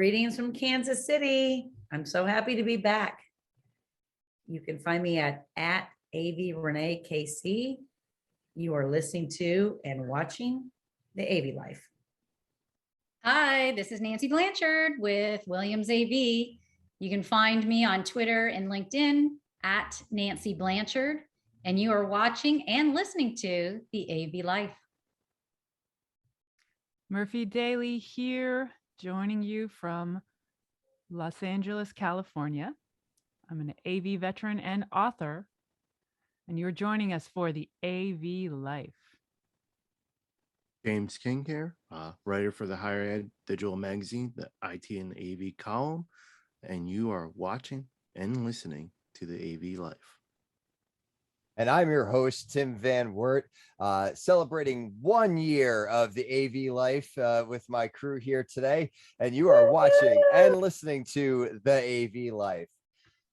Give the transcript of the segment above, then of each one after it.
Greetings from Kansas City. I'm so happy to be back. You can find me at AVReneeKC. You are listening to and watching the AV Life. Hi, this is Nancy Blanchard with Williams AV. You can find me on Twitter and LinkedIn at Nancy Blanchard, and you are watching and listening to the AV Life. Murphy Daly here, joining you from Los Angeles, California. I'm an AV veteran and author, and you're joining us for the AV Life. James King here, writer for the Higher Ed Digital Magazine, the IT and AV column, and you are watching and listening to the AV Life. And I'm your host, Tim Van Wert, celebrating 1 year of the AV Life with my crew here today. And you are watching and listening to the AV Life.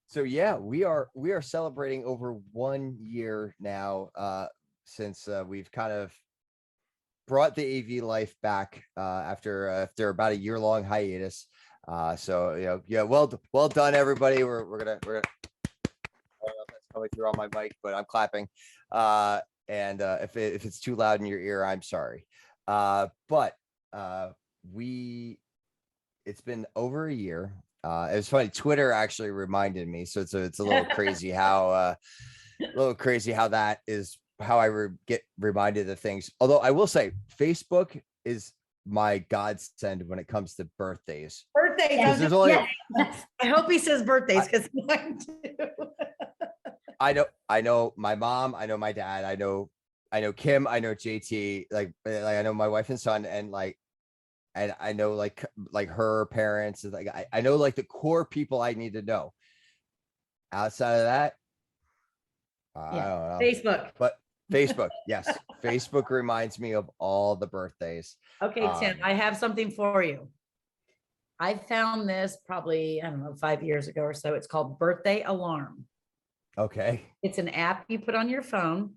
So yeah, we are celebrating over 1 year now since we've kind of brought the AV Life back after about a year-long hiatus. So well done, everybody. We're gonna. I don't know if that's coming through on my mic, but I'm clapping. And if it's too loud in your ear, I'm sorry. But it's been over a year. It was funny. Twitter actually reminded me, so it's a little crazy how that is how I get reminded of things. Although I will say, Facebook is my godsend when it comes to birthdays. Birthdays. There's only, I hope he says birthdays because mine too. I know my mom, I know my dad, I know Kim, I know JT, like I know my wife and son, and I know like her parents, like I know like the core people I need to know. Outside of that, I don't know. Facebook. But Facebook, yes. Facebook reminds me of all the birthdays. Okay, Tim, I have something for you. I found this probably, I don't know, 5 years ago or so. It's called Birthday Alarm. Okay. It's an app you put on your phone.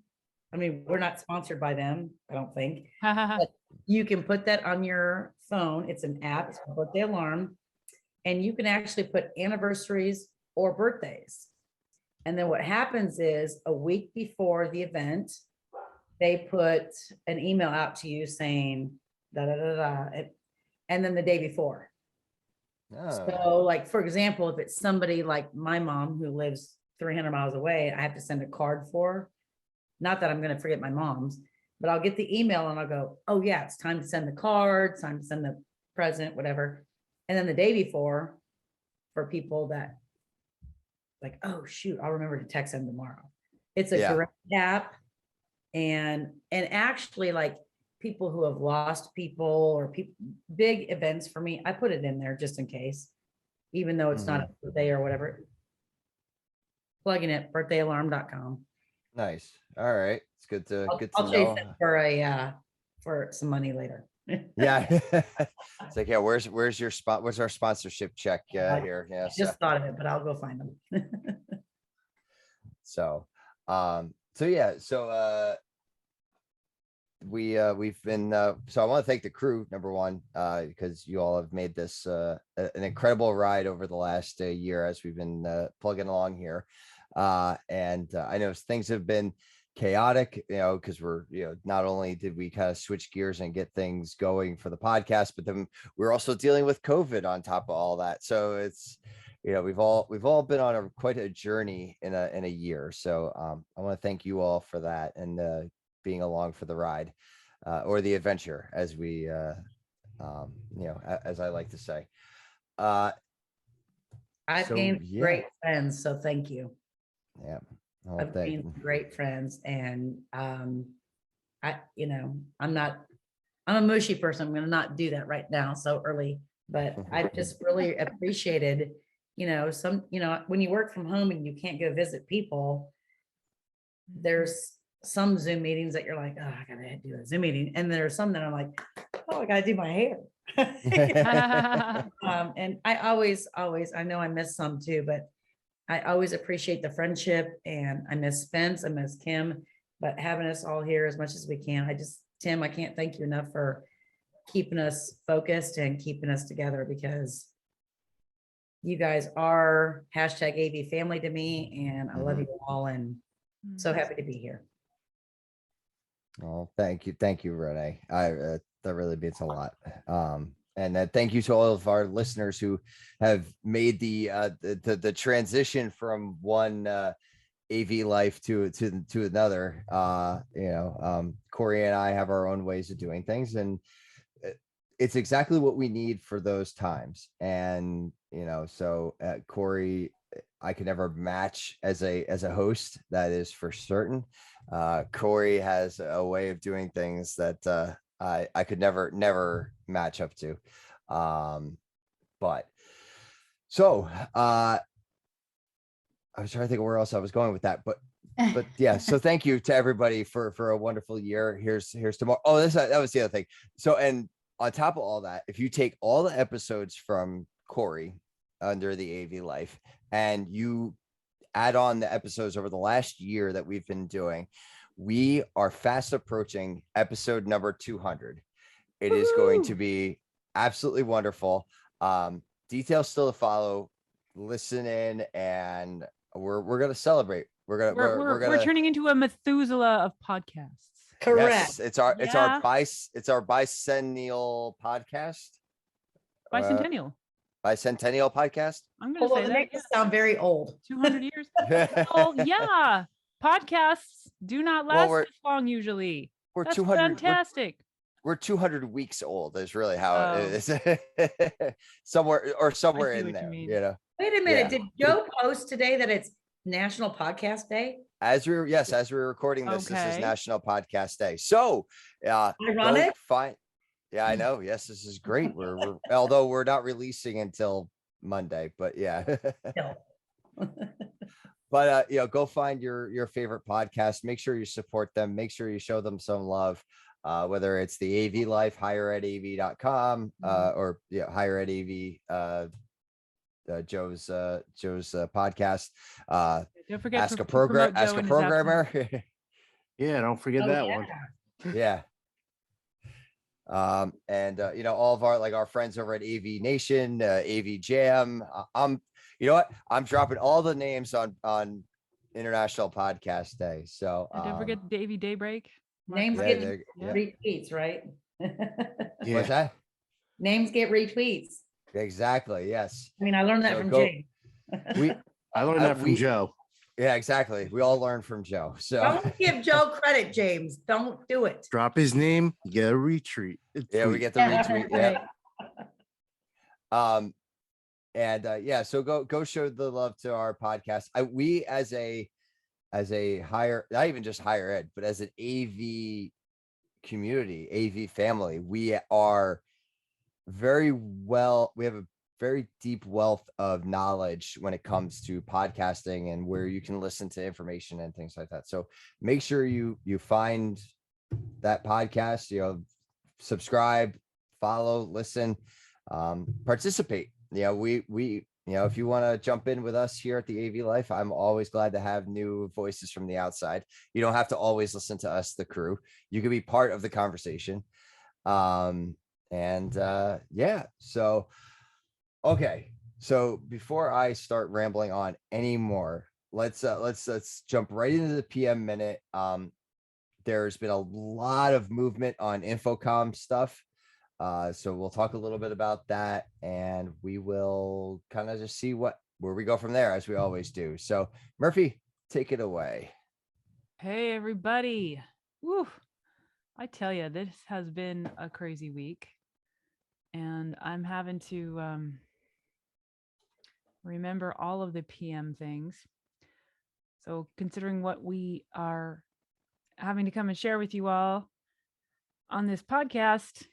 I mean, we're not sponsored by them, I don't think. But you can put that on your phone. It's an app, it's called Birthday Alarm. And you can actually put anniversaries or birthdays. And then what happens is a week before the event, they put an email out to you saying, da, da, da, da, and then the day before. Oh. So like, for example, if it's somebody like my mom who lives 300 miles away, I have to send a card for, not that I'm going to forget my mom's, but I'll get the email and I'll go, oh yeah, it's time to send the card, it's time to send the present, whatever. And then the day before, for people that like, oh shoot, I'll remember to text them tomorrow. It's a direct app. And actually, like people who have lost people or big events for me, I put it in there just in case, even though it's not a birthday or whatever. Plugging it, birthdayalarm.com. Nice. All right. It's good to I'll know. chase it for some money later. Yeah. It's like, yeah, where's your spot? Where's our sponsorship check here? Yeah. Just thought of it, but I'll go find them. So we've been so I want to thank the crew, number one, because you all have made this an incredible ride over the last year as we've been plugging along here, and I know things have been chaotic, because we're, not only did we kind of switch gears and get things going for the podcast, but then we're also dealing with COVID on top of all that. So it's, we've all been on quite a journey in a year. So I want to thank you all for that and being along for the ride or the adventure, as we, as I like to say. I've gained great friends, so thank you. Yeah. I've gained great friends, and I'm a mushy person. I'm going to not do that right now so early, but I've just really appreciated, when you work from home and you can't go visit people, there's some Zoom meetings that you're like, oh, I gotta do a Zoom meeting. And there's some that I'm like, oh, I gotta do my hair. And I always, I know I miss some too, but I always appreciate the friendship, and I miss Spence, I miss Kim, but having us all here as much as we can. Tim, I can't thank you enough for keeping us focused and keeping us together, because You guys are hashtag AV family to me, and I love you all, and so happy to be here. Oh, thank you, Renee. That really means a lot. And thank you to all of our listeners who have made the transition from one AV life to another. Corey and I have our own ways of doing things, and it's exactly what we need for those times. And so Corey, I can never match as a host, that is for certain. Corey has a way of doing things that I could never match up to. But so I was trying to think of where else I was going with that, but yeah. So thank you to everybody for a wonderful year. Here's tomorrow. Oh, that was the other thing. So, and on top of all that, if you take all the episodes from Corey under the AV Life and you add on the episodes over the last year that we've been doing, we are fast approaching episode number 200. It is going to be absolutely wonderful. Details still to follow. Listen in, and we're gonna celebrate. We're turning into a Methuselah of podcasts. Correct. Yes, it's our bicentennial podcast. Bicentennial. Bicentennial podcast. I'm going to say that. Makes us sound very old. 200 years. Well, yeah. Podcasts do not last this long usually. That's 200. Fantastic. We're 200 weeks old. Is really how it is. somewhere in there. Wait a minute. Did Joe post today that it's National Podcast Day? As we're recording this, this is National Podcast Day. So, ironic. Yeah, I know. Yes, this is great. We're although we're not releasing until Monday, but yeah. But go find your favorite podcast. Make sure you support them. Make sure you show them some love. Whether it's the AV Life, higheredav.com, or Higher Ed AV, Joe's podcast. Don't forget ask a programmer. Yeah, don't forget that one. Yeah. And all of our friends over at AV Nation, AV Jam. I'm dropping all the names on International Podcast Day. So don't forget Davey Daybreak. Names get retweets, right? What's that? Names get retweets. Exactly. Yes. I mean, I learned that from Jay. I learned that from Joe. Yeah, exactly. We all learned from Joe. So don't give Joe credit, James. Don't do it. Drop his name, you get a retweet. We get the retweet. Yeah. So go show the love to our podcast. We as a higher, not even just higher ed, but as an AV community, AV family, we are we have a very deep wealth of knowledge when it comes to podcasting and where you can listen to information and things like that. So make sure you find that podcast, subscribe, follow, listen, participate. If you want to jump in with us here at the AV Life, I'm always glad to have new voices from the outside. You don't have to always listen to us, the crew. You can be part of the conversation. So, okay. So before I start rambling on anymore, let's jump right into the PM minute. There's been a lot of movement on Infocomm stuff. So we'll talk a little bit about that, and we will kind of just see where we go from there, as we always do. So Murphy, take it away. Hey, everybody. Woo. I tell you, this has been a crazy week, and I'm having to remember all of the PM things. So considering what we are having to come and share with you all on this podcast,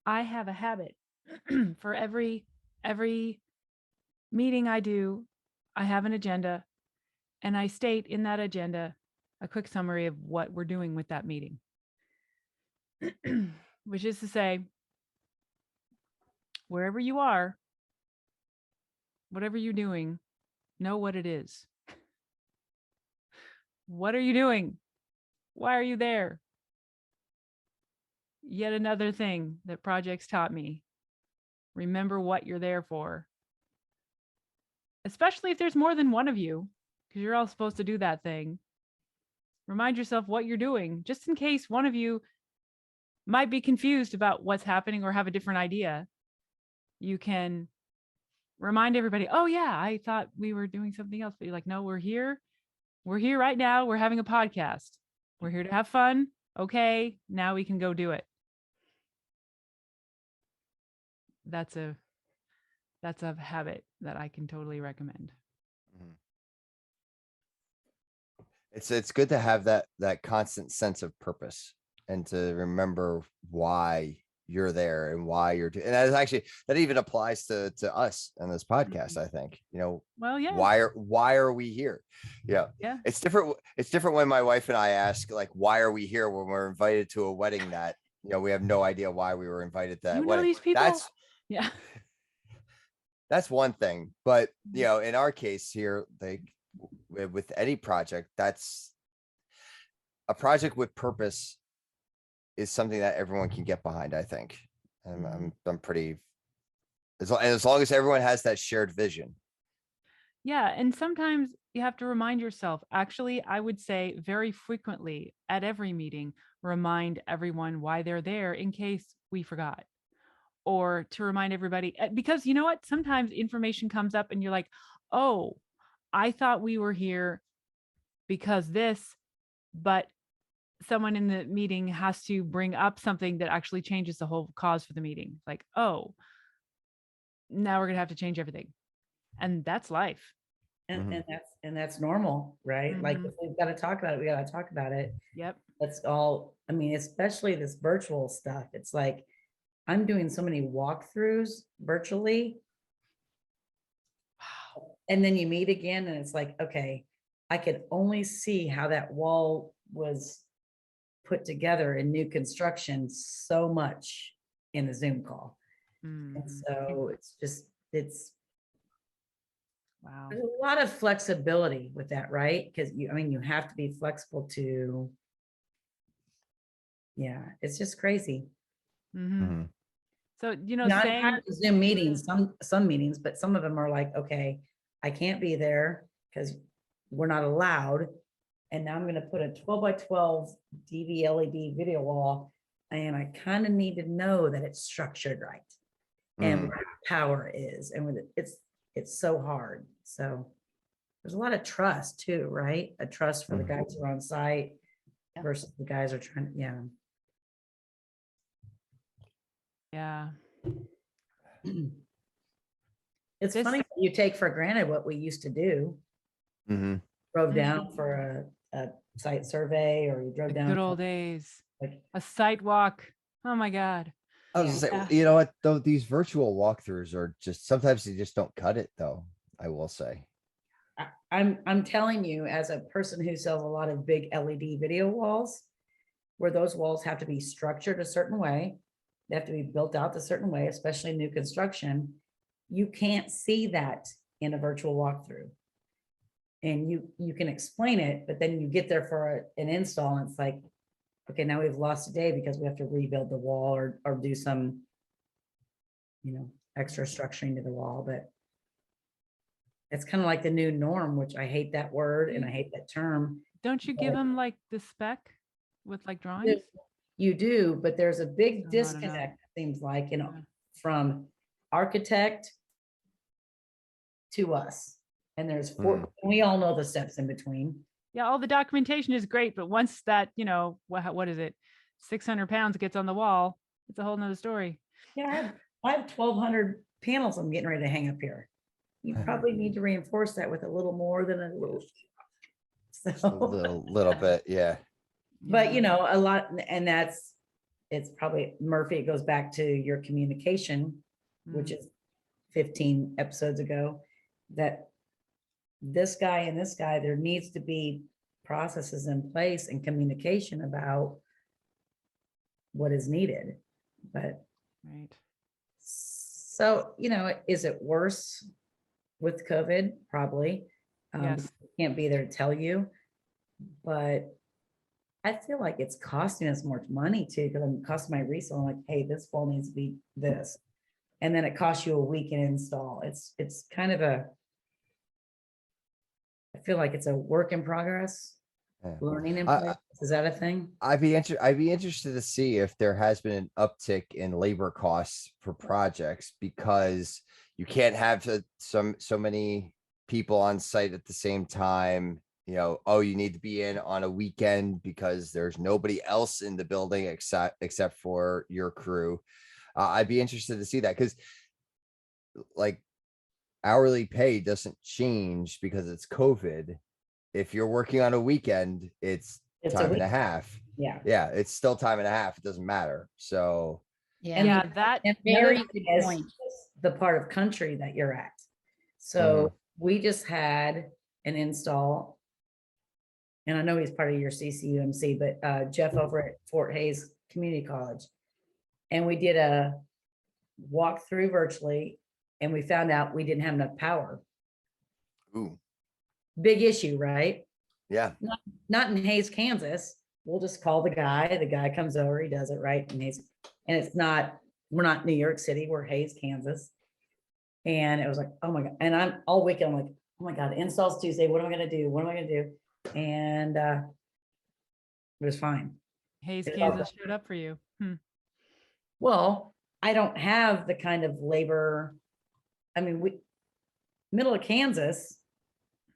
I have a habit for every meeting I do. I have an agenda, and I state in that agenda a quick summary of what we're doing with that meeting, which is to say, wherever you are, whatever you're doing, know what it is. What are you doing? Why are you there? Yet another thing that projects taught me. Remember what you're there for. Especially if there's more than one of you, because you're all supposed to do that thing. Remind yourself what you're doing, just in case one of you might be confused about what's happening or have a different idea. You can remind everybody, oh yeah, I thought we were doing something else, but you're like, no, we're here. We're here right now. We're having a podcast. We're here to have fun. Okay, now we can go do it. That's a habit that I can totally recommend. Mhm. It's good to have that constant sense of purpose and to remember why you're there and why you're and that even applies to us on this podcast. I think, Well, yeah. why are we here? Yeah. It's different when my wife and I ask, like, why are we here when we're invited to a wedding that we have no idea why we were invited to that wedding. These people? That's one thing, but in our case here, like with any project, that's a project with purpose is something that everyone can get behind, I think. And I'm pretty, as long as everyone has that shared vision. Yeah. And sometimes you have to remind yourself, actually, I would say very frequently at every meeting, remind everyone why they're there in case we forgot. Or to remind everybody, because you know what, sometimes information comes up and you're like, oh, I thought we were here because this, but someone in the meeting has to bring up something that actually changes the whole cause for the meeting. Like, oh, now we're gonna have to change everything. And that's life. And that's normal, right? Like, if we've got to talk about it, we got to talk about it. Yep. That's all. I mean, especially this virtual stuff. It's like, I'm doing so many walkthroughs virtually. Wow. And then you meet again and it's like, okay, I could only see how that wall was put together in new construction so much in the Zoom call. And so it's wow. There's a lot of flexibility with that, right? Because you have to be flexible to, it's just crazy. So, Not Zoom meetings, some meetings, but some of them are like, okay, I can't be there because we're not allowed. And now I'm going to put a 12x12 DV LED video wall. And I kind of need to know that it's structured right. And where power is. And it's so hard. So there's a lot of trust too, right? A trust for the guys who are on site versus the guys who are trying to, Yeah. It's funny that you take for granted what we used to do. Drove down for a site survey, or you drove down. Good old days. Like a site walk. Oh my God. I was gonna say, you know what, though, these virtual walkthroughs are just, sometimes they just don't cut it, though, I will say. I'm telling you, as a person who sells a lot of big LED video walls, where those walls have to be structured a certain way, they have to be built out a certain way, especially new construction. You can't see that in a virtual walkthrough. And you can explain it, but then you get there for an install and it's like, okay, now we've lost a day because we have to rebuild the wall or do some, extra structuring to the wall. But it's kind of like the new norm, which I hate that word and I hate that term. Don't you give them like the spec with like drawings? You do, but there's a big disconnect, it seems like, from architect to us. And there's we all know the steps in between. Yeah, all the documentation is great, but once that, what is it, 600 pounds gets on the wall, it's a whole nother story. Yeah, I have 1,200 panels I'm getting ready to hang up here. You probably need to reinforce that with a little more than a little. So a little bit, yeah. But a lot, and it's probably, Murphy, it goes back to your communication, which is 15 episodes ago, that this guy and this guy, there needs to be processes in place and communication about what is needed. But so, is it worse with COVID? Probably. Yes. Can't be there to tell you, but I feel like it's costing us more money too, because I'm costing my resale. I'm like, hey, this wall needs to be this. And then it costs you a week in install. It's kind of I feel like it's a work in progress, Yeah. learning in I- progress. Is that a thing? I'd be interested to see if there has been an uptick in labor costs for projects, because you can't have so many people on site at the same time. You know, oh, you need to be in on a weekend because there's nobody else in the building except for your crew. I'd be interested to see that, because like hourly pay doesn't change because it's COVID. If you're working on a weekend, it's It's a time and week. a half. Yeah. Yeah, it's still time and a half. It doesn't matter. So Yeah. Yeah, that And the other Very thing good is point. the part of country that you're at. So we just had an install. And I know he's part of your CCUMC, but Jeff over at Fort Hayes Community College. And we did a walkthrough virtually, and we found out we didn't have enough power. ooh, Big issue, right? yeah. Not in Hayes, Kansas. We'll just call the guy comes over, he does it right in Hayes. And it's not, we're not New York City, we're Hayes, Kansas. And it was like, oh my God. And I'm all weekend, I'm like, oh my God, install's Tuesday. What am I gonna do? What am I gonna do? And it was fine. Hayes, It's all Kansas showed up for you. Well, I don't have the kind of labor. I mean, middle of Kansas,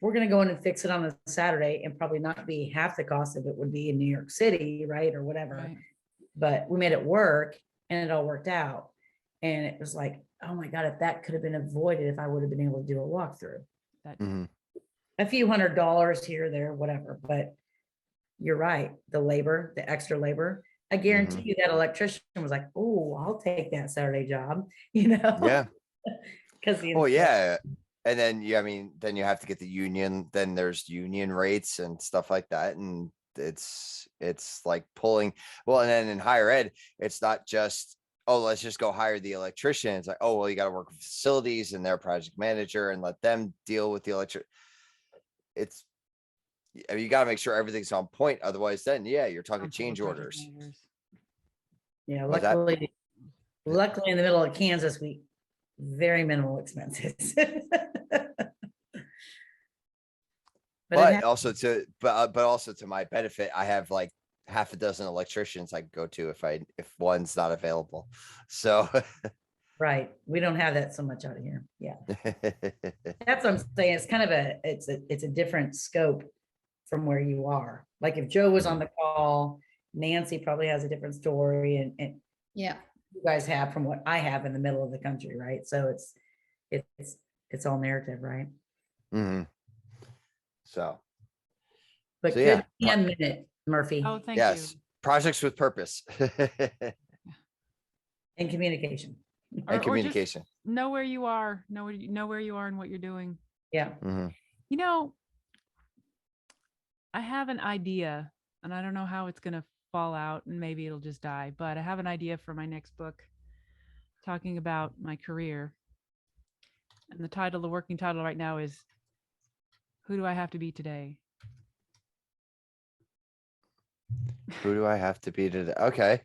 we're gonna go in and fix it on a Saturday and probably not be half the cost of it would be in New York City, right? Or whatever. Right. But we made it work and it all worked out. And it was like, oh my God, if that could have been avoided, if I would have been able to do a walkthrough. That Mhm. A few $100 here, there, whatever, but you're right. The labor, the extra labor, I guarantee you that electrician was like, oh, I'll take that Saturday job, you know? Yeah. Because Oh, yeah. And then, yeah, I mean, then you have to get the union, then there's union rates and stuff like that. And it's like pulling, well, and then in higher ed, it's not just, oh, let's just go hire the electrician. It's like, oh, well, you got to work with facilities and their project manager and let them deal with the electric. It's, I mean, you got to make sure everything's on point. Otherwise, then, yeah, you're talking council of change project orders. managers. Yeah, What's that? luckily in the middle of Kansas, we very minimal expenses. But also to my benefit, I have like half a dozen electricians I can go to if one's not available. So Right, we don't have that so much out of here. Yeah, that's what I'm saying. It's kind of it's a different scope from where you are. Like if Joe was on the call, Nancy probably has a different story, and Yeah. you guys have from what I have in the middle of the country, right? So it's all narrative, right? Mhm. So But So, yeah, good 10 minute, Murphy, Oh, thank yes, you. projects with purpose and communication. and Or just communication. know where you are, know where you are and what you're doing. Yeah. Mhm. You know, I have an idea, and I don't know how it's going to fall out, and maybe it'll just die, but I have an idea for my next book talking about my career. And the working title right now is Who Do I Have to Be Today? Who do I have to be today? Okay.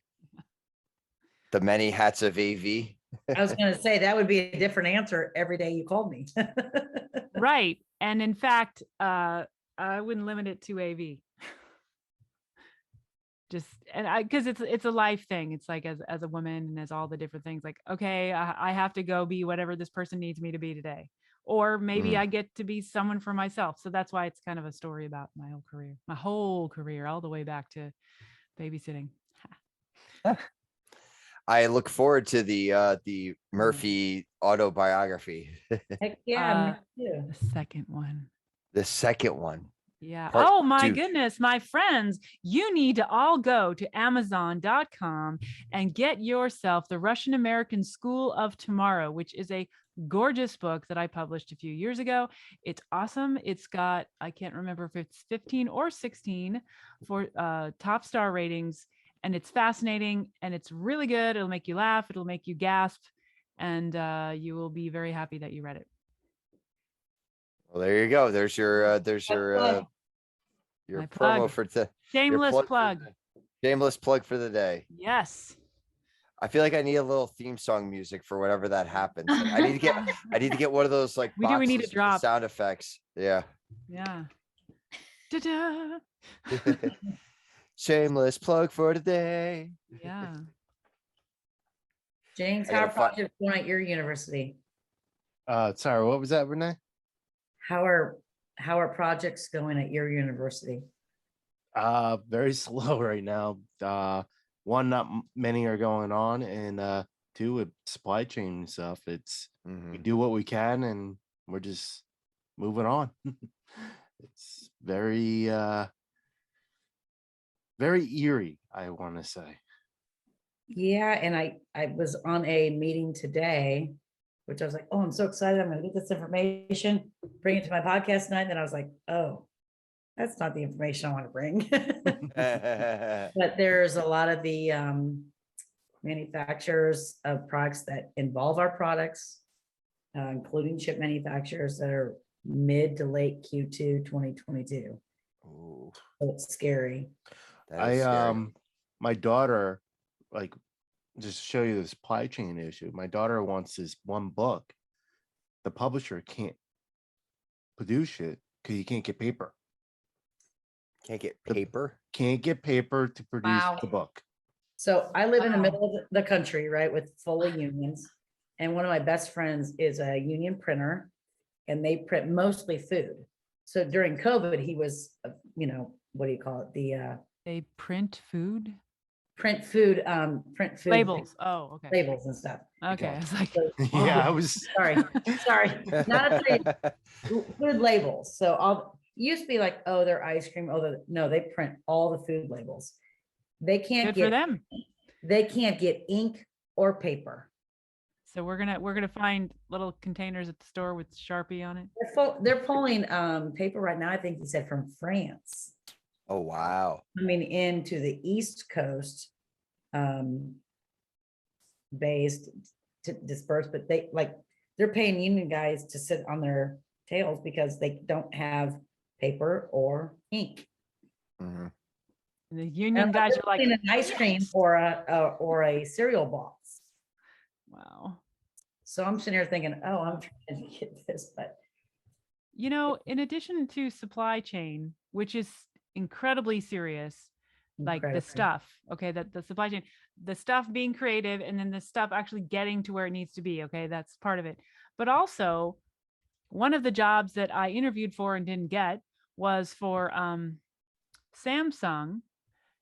The many hats of AV. I was going to say that would be a different answer every day you called me. Right. And in fact, I wouldn't limit it to AV. Just, and because it's a life thing. It's like as a woman and as all the different things, like, okay, I have to go be whatever this person needs me to be today. Or maybe I get to be someone for myself. So that's why it's kind of a story about my whole career, all the way back to babysitting. I look forward to the Murphy autobiography. Heck yeah, me too. The second one. The second one. Yeah. Part Oh my 2. goodness, my friends, you need to all go to Amazon.com and get yourself The Russian American School of Tomorrow, which is a gorgeous book that I published a few years ago. It's awesome. It's got, I can't remember if it's 15 or 16 for top star ratings, and it's fascinating and it's really good. It'll make you laugh. It'll make you gasp, and you will be very happy that you read it. Well, there you go. There's your Your My promo plug. for your Shameless for plug. shameless plug for the day. Yes. I feel like I need a little theme song music for whenever that happens. Like, I need to get one of those like We do. We need a boxes with the drop. sound effects. Yeah. Yeah. Da-da. Shameless plug for today. Yeah. James, I how are gotta find. projects going at your university? Sorry, what was that, Renee? How are projects going at your university? Very slow right now. One, not many are going on, and two, with supply chain stuff, it's we do what we can, and we're just moving on. It's very eerie, I want to say. Yeah, and I was on a meeting today, which I was like, oh, I'm so excited. I'm gonna get this information, bring it to my podcast tonight. And then I was like, oh, that's not the information I want to bring. But there's a lot of the manufacturers of products that involve our products, including chip manufacturers that are mid to late Q2 2022. Ooh, So it's scary. that is scary. My daughter, like, just to show you the supply chain issue, my daughter wants this one book. The publisher can't produce it because you can't get paper. Can't get paper. Can't get paper to produce Wow. the book. So I live in the Wow. middle of the country, right, with full of unions. And one of my best friends is a union printer, and they print mostly food. So during COVID, he was, what do you call it? The They print food print food labels. Oh, okay. labels and stuff. Okay. I was like, So, Yeah, I was. sorry, not a trade, food labels. So all used to be like, oh, they're ice cream. Oh, no, they print all the food labels. They can't good for get them. they can't get ink or paper. So we're gonna find little containers at the store with Sharpie on it. They're pulling paper right now. I think he said from France, Oh wow. coming into the East Coast, based to disperse, but they're paying union guys to sit on their tails because they don't have paper or ink. Mhm. And the union guys are like, an ice cream or a cereal box. wow. So I'm sitting here thinking, oh, I'm trying to get this, but You know, in addition to supply chain, which is incredibly serious, like the incredible. stuff, okay, that the supply chain, the stuff being creative, and then the stuff actually getting to where it needs to be, okay, that's part of it. But also, one of the jobs that I interviewed for and didn't get was for Samsung.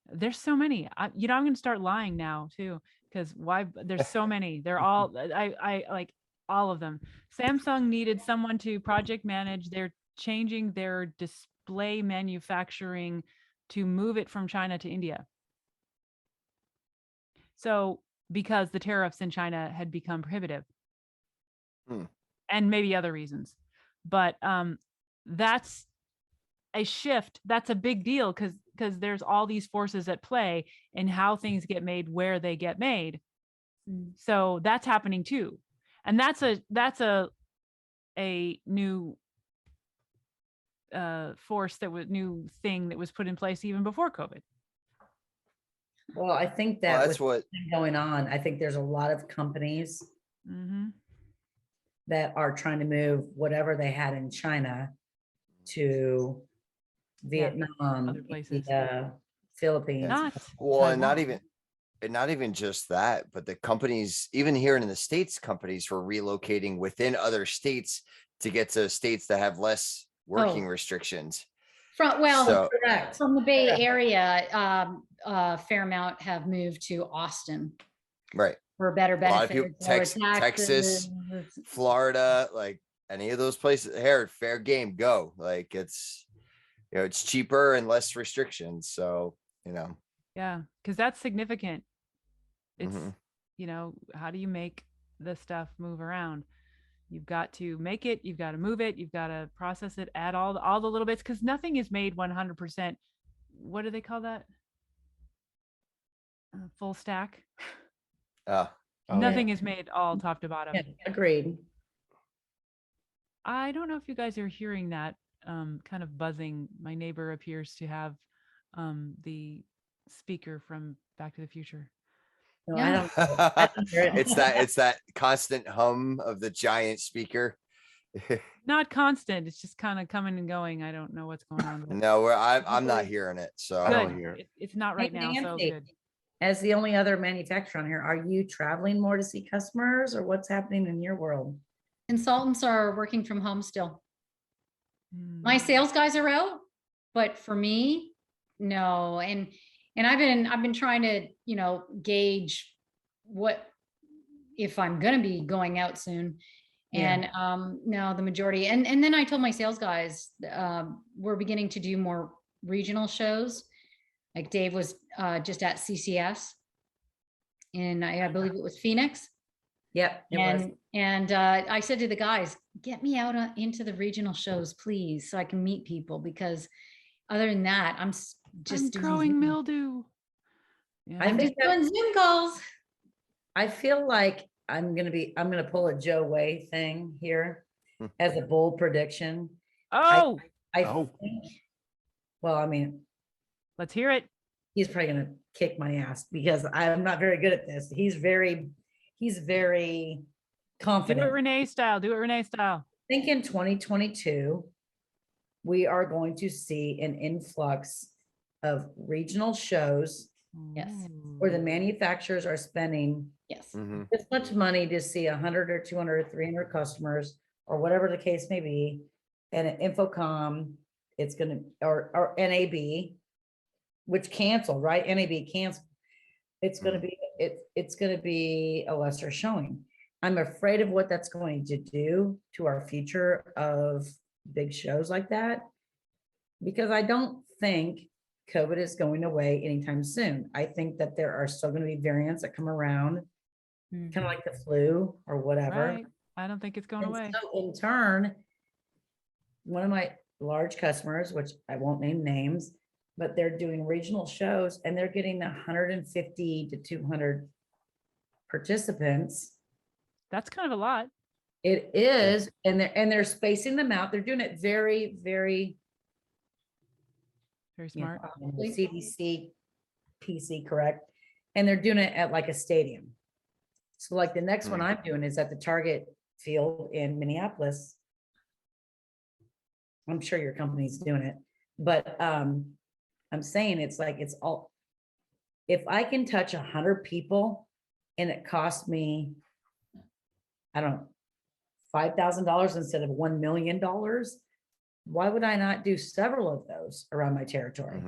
There's so many. I'm going to start lying now too, because why? There's so many. They're all I like all of them. Samsung needed someone to project manage. They're changing their display manufacturing to move it from China to India. So because the tariffs in China had become prohibitive, and maybe other reasons, but that's a shift. That's a big deal because there's all these forces at play in how things get made, where they get made. So that's happening too, and that's a new force new thing that was put in place even before COVID. Well, I think that Well, with that's what. going on, I think there's a lot of companies that are trying to move whatever they had in China to Vietnam, other places. Philippines. Well, and Taiwan. not even just that, but the companies, even here in the States, companies were relocating within other states to get to states that have less working restrictions. Correct. From the Bay Area, Fairmount have moved to Austin. Right. For better A lot of people, benefits. Texas, Florida, like any of those places, here, fair game, go. Like it's cheaper and less restrictions. So, Yeah, because that's significant. It's, Mhm. How do you make the stuff move around? You've got to make it, you've got to move it, you've got to process it, add all the little bits, because nothing is made 100%. What do they call that? Full stack. Nothing is made all top to bottom. Yeah, agreed. I don't know if you guys are hearing that, kind of buzzing. My neighbor appears to have the speaker from Back to the Future. No, Yeah. I don't hear it. It's that constant hum of the giant speaker. Not constant. It's just kind of coming and going. I don't know what's going on. with it. No, I'm not hearing it. So I don't Good. hear it. It's not right now. So Nancy, good. as the only other manufacturer on here, are you traveling more to see customers, or what's happening in your world? Consultants are working from home still. My Hmm. sales guys are out, but for me, no. And I've been trying to, gauge what if I'm going to be going out soon. Yeah. And no, the majority. And then I told my sales guys, we're beginning to do more regional shows. Like Dave was just at CCS, and I believe it was Phoenix. Yep, it was. And I said to the guys, get me out into the regional shows, please, so I can meet people, because other than that, I'm just doing growing Zoom. mildew. Yeah. I I'm think just doing Zoom calls. I feel like I'm gonna pull a Joe Way thing here as a bold prediction. Oh, I Oh. think, well, I mean, let's hear it. he's probably gonna kick my ass because I'm not very good at this. He's very Do confident. it Renee style. Do it Renee style. I think in 2022, we are going to see an influx of regional shows Yes. where the manufacturers are spending Yes. this much money to see 100 or 200 or 300 customers or whatever the case may be. And at Infocomm, it's going to, or NAB, which canceled, right? NAB canceled. It's going to be, it's going to be a lesser showing. I'm afraid of what that's going to do to our future of big shows like that, because I don't think COVID is going away anytime soon. I think that there are still going to be variants that come around, kind of like the flu or whatever. Right. I don't think it's going And away. so in turn, one of my large customers, which I won't name names, but they're doing regional shows and they're getting 150 to 200 participants. That's kind of a lot. It is, and they're spacing them out. They're doing it very, very Smart. CDC, PC, correct? And they're doing it at like a stadium. So like the next one I'm doing is at the Target field in Minneapolis. I'm sure your company's doing it, but I'm saying it's like, it's all, if I can touch 100 people and it costs me, I don't know, $5,000 instead of $1 million, why would I not do several of those around my territory?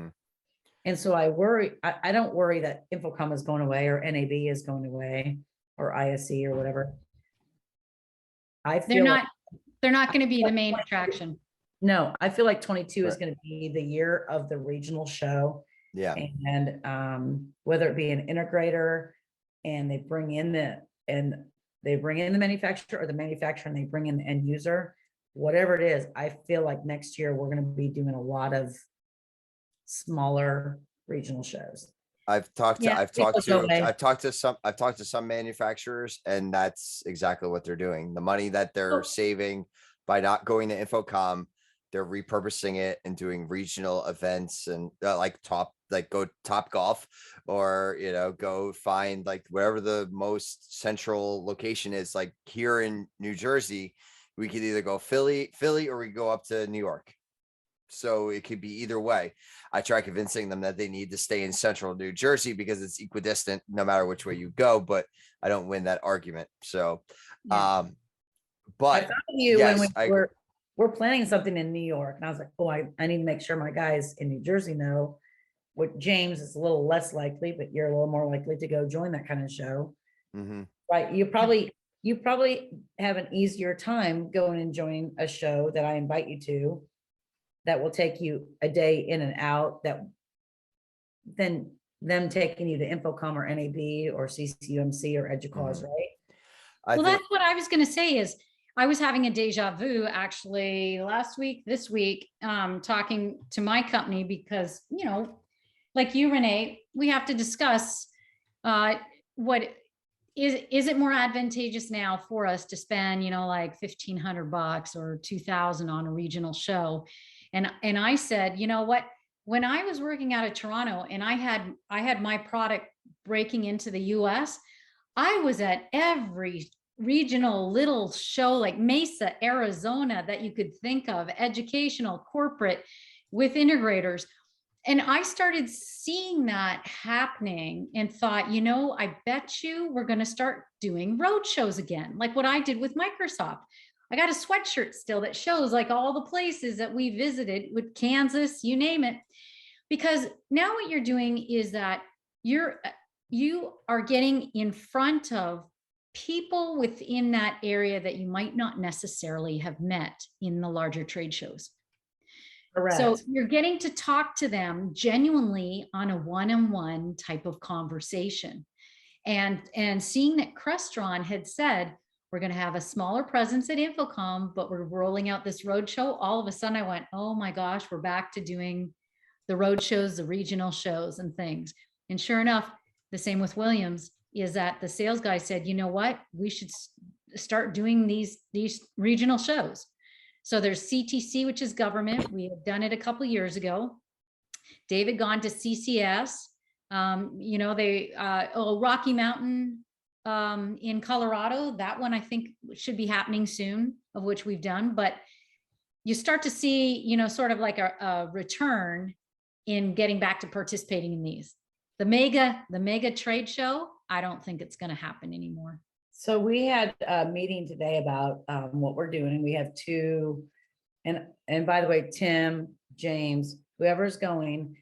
And so I worry, I don't worry that Infocomm is going away or NAB is going away or ISC or whatever. I feel They're not going to be the main attraction. No, I feel like 22 is going to be the year of the regional show. Yeah. And whether it be an integrator and they bring in the manufacturer, or the manufacturer and they bring in the end user, whatever it is, I feel like next year we're going to be doing a lot of smaller regional shows. I've talked to some manufacturers, and that's exactly what they're doing. The money that they're saving by not going to Infocomm, they're repurposing it and doing regional events and go Top Golf, or go find like wherever the most central location is. Like here in New Jersey, we could either go Philly, or we go up to New York. So it could be either way. I try convincing them that they need to stay in central New Jersey because it's equidistant no matter which way you go, but I don't win that argument. So, but I thought of you yes, when we're planning something in New York, and I was like, oh, I need to make sure my guys in New Jersey know. What James is a little less likely, but you're a little more likely to go join that kind of show. Right? You probably have an easier time going and joining a show that I invite you to, that will take you a day in and out, that then them taking you to Infocomm or NAB or CCUMC or EDUCAUSE, right? Well, that's what I was going to say. Is I was having a deja vu actually this week, talking to my company, because, like you, Renee, we have to discuss what is it more advantageous now for us to spend, you know, like $1,500 or 2,000 on a regional show? And I said, you know what, when I was working out of Toronto and I had my product breaking into the US, I was at every regional little show like Mesa, Arizona, that you could think of, educational, corporate, with integrators. And I started seeing that happening and thought, you know, I bet you we're going to start doing road shows again, like what I did with Microsoft. I got a sweatshirt still that shows like all the places that we visited with Kansas, you name it. Because now what you're doing is that you are getting in front of people within that area that you might not necessarily have met in the larger trade shows. Correct. So you're getting to talk to them genuinely on a one-on-one type of conversation. And seeing that Crestron had said, we're going to have a smaller presence at Infocomm, but we're rolling out this road show. All of a sudden I went, oh my gosh, we're back to doing the road shows, the regional shows and things. And sure enough, the same with Williams, is that the sales guy said, you know what, we should start doing these regional shows. So there's CTC, which is government. We had done it a couple of years ago. David gone to CCS. You know, Rocky Mountain in Colorado. That one I think should be happening soon, of which we've done. But you start to see, you know, sort of like a return in getting back to participating in these. The mega trade show, I don't think it's going to happen anymore. So we had a meeting today about what we're doing. We have two, and by the way, Tim, James, whoever's going,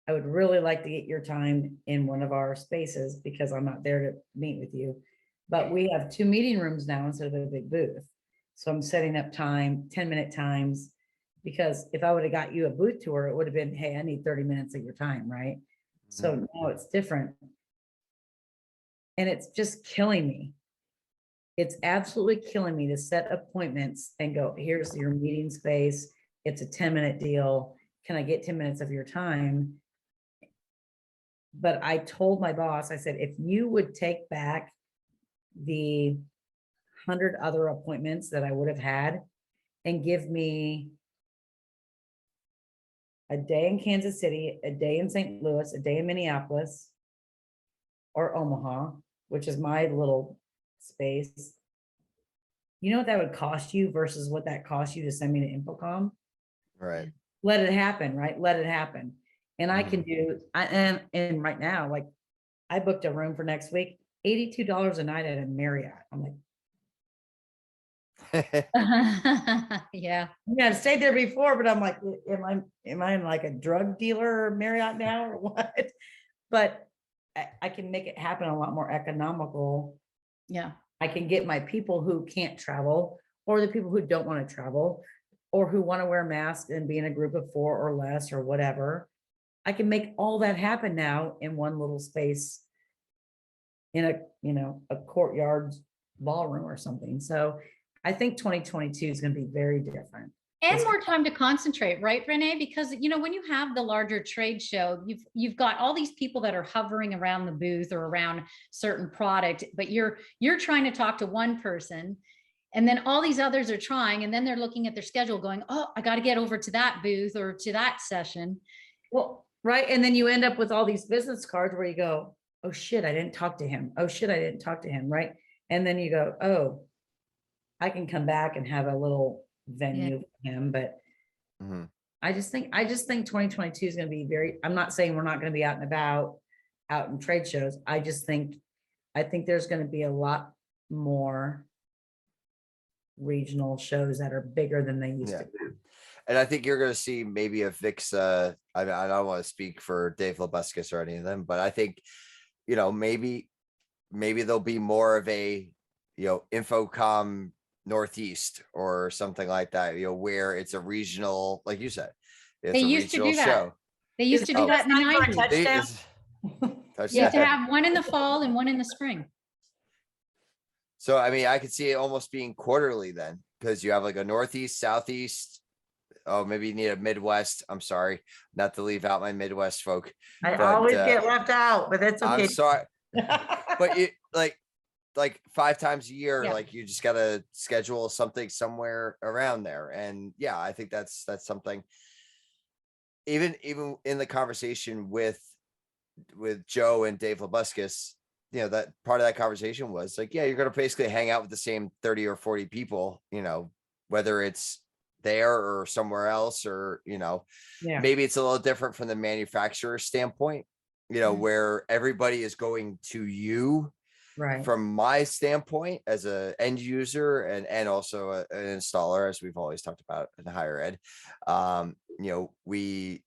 I would really like to get your time in one of our spaces because I'm not there to meet with you. But we have 2 meeting rooms now instead of a big booth. So I'm setting up time, 10-minute times, because if I would have got you a booth tour, it would have been, hey, I need 30 minutes of your time, right? So now it's different. And it's just killing me. It's absolutely killing me to set appointments and go, here's your meeting space. It's a 10-minute deal. Can I get 10 minutes of your time? But I told my boss, I said, if you would take back the 100 other appointments that I would have had and give me a day in Kansas City, a day in St. Louis, a day in Minneapolis or Omaha, which is my little space. You know what that would cost you versus what that cost you to send me to Infocomm? Right. Let it happen, right? Let it happen. And I can do, and right now, like I booked a room for next week, $82 a night at a Marriott. I'm like, yeah. yeah, I've stayed there before, but I'm like, am I in like a drug dealer or Marriott now or what? But I can make it happen a lot more economical. Yeah. I can get my people who can't travel, or the people who don't want to travel, or who want to wear masks and be in a group of 4 or less or whatever. I can make all that happen now in one little space in a, you know, a courtyard ballroom or something. So I think 2022 is going to be very different. And more time to concentrate, right, Renee? Because, you know, when you have the larger trade show, you've got all these people that are hovering around the booth or around certain product, but you're trying to talk to one person, and then all these others are trying, and then they're looking at their schedule going, oh, I got to get over to that booth or to that session. Well, right. And then you end up with all these business cards where you go, oh shit, I didn't talk to him. Oh shit, I didn't talk to him. Right. And then you go, oh, I can come back and have a little venue for him. But I just think 2022 is going to be very, I'm not saying we're not going to be out and about, out in trade shows. I think there's going to be a lot more regional shows that are bigger than they used to be. And I think you're going to see maybe a AVIXA. I don't want to speak for Dave Labuscus or any of them, but I think, you know, maybe there'll be more of a, you know, Infocomm Northeast or something like that, you know, where it's a regional, like you said, it's they a used to do regional that. show. They used to do that in the 90s. You have to have one in the fall and one in the spring. So, I mean, I could see it almost being quarterly then, because you have like a Northeast, Southeast. Oh, maybe you need a Midwest. I'm sorry, not to leave out my Midwest folk. I always get left out, but that's okay. I'm sorry. But you like, like 5 times a year, Yeah. like you just got to schedule something somewhere around there. And yeah, I think that's something. Even in the conversation with Joe and Dave Labuscus, you know, that part of that conversation was like, yeah, you're going to basically hang out with the same 30 or 40 people, you know, whether it's there or somewhere else, or, you know, Yeah. maybe it's a little different from the manufacturer standpoint, you know, where everybody is going to you. Right. From my standpoint as a end user and also an installer, as we've always talked about in higher ed, we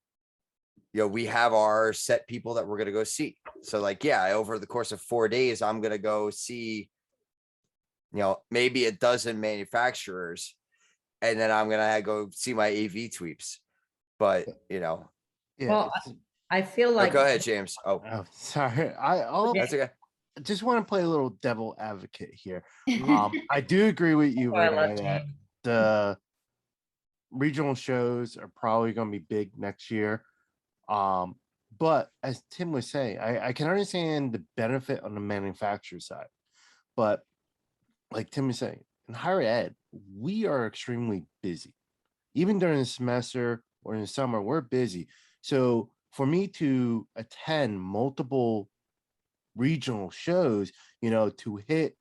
have our set people that we're going to go see. So like, yeah, over the course of 4 days, I'm going to go see, maybe a dozen manufacturers, and then I'm going to go see my AV tweeps. But, Yeah. Well, I feel oh, like. go ahead, James. Oh, sorry. that's okay. I just want to play a little devil advocate here. I do agree with you, Oh, I love Renee, that James. the regional shows are probably going to be big next year. But as Tim was saying, I can understand the benefit on the manufacturer side. But like Tim was saying, in higher ed, we are extremely busy. Even during the semester or in the summer, we're busy. So for me to attend multiple regional shows, to hit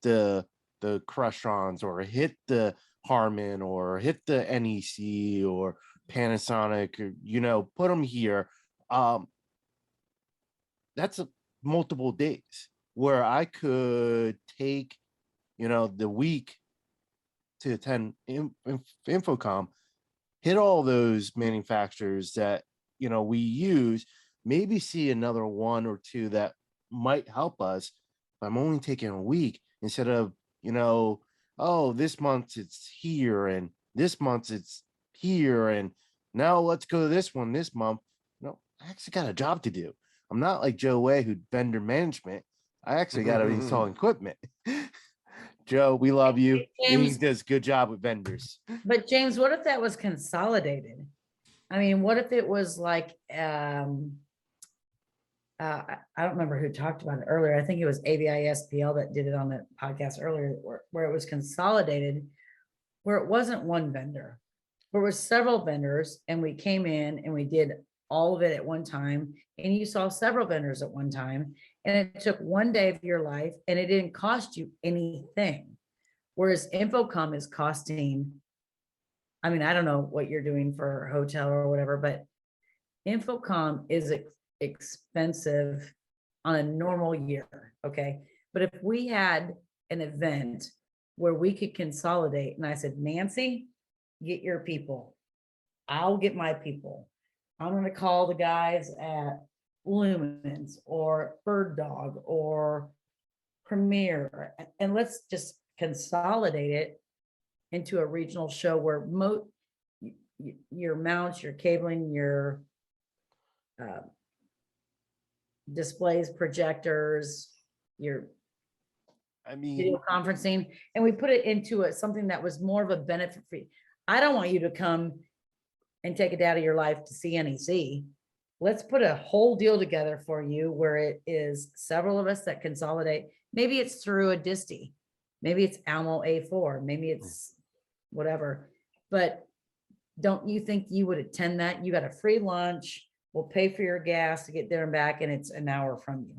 the Crushrons or hit the Harman or hit the NEC or Panasonic, or put them here. That's multiple days where I could take, the week to attend Infocomm, hit all those manufacturers that we use, maybe see another one or two that might help us. I'm only taking a week instead of, oh, this month it's here and this month it's here, and now let's go to this one this month. I actually got a job to do. I'm not like Joe Way, who vendor management. I actually got to install equipment. Joe, we love you. James, He does a good job with vendors. but James, what if that was consolidated? I mean, what if it was like, I don't remember who talked about it earlier. I think it was AVISPL that did it on the podcast earlier, where it was consolidated, where it wasn't one vendor, where it was several vendors, and we came in and we did all of it at one time, and you saw several vendors at one time, and it took one day of your life, and it didn't cost you anything. Whereas Infocomm is costing, I mean, I don't know what you're doing for a hotel or whatever, but Infocomm is expensive on a normal year. Okay. But if we had an event where we could consolidate, and I said, Nancy, get your people, I'll get my people. I'm going to call the guys at Lumens or Bird Dog or Premier, and let's just consolidate it into a regional show where your mounts, your cabling, your displays, projectors, your video conferencing, and we put it into something that was more of a benefit for you. I don't want you to come and take it out of your life to see NEC. Let's put a whole deal together for you where it is several of us that consolidate. Maybe it's through a disti, maybe it's Almo A4, maybe it's whatever. But don't you think you would attend that? You got a free lunch. We'll pay for your gas to get there and back, and it's an hour from you.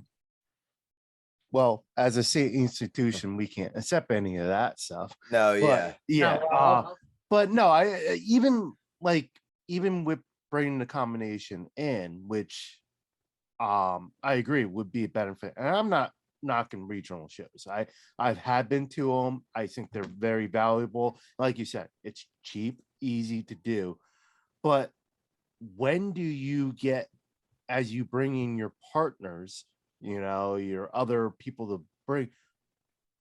Well, as a state institution, we can't accept any of that stuff. No, but, yeah. But no, I even with bringing the combination in, which I agree would be a benefit. And I'm not knocking regional shows. I've been to them. I think they're very valuable. Like you said, it's cheap, easy to do. But when do you get, as you bring in your partners, your other people to bring,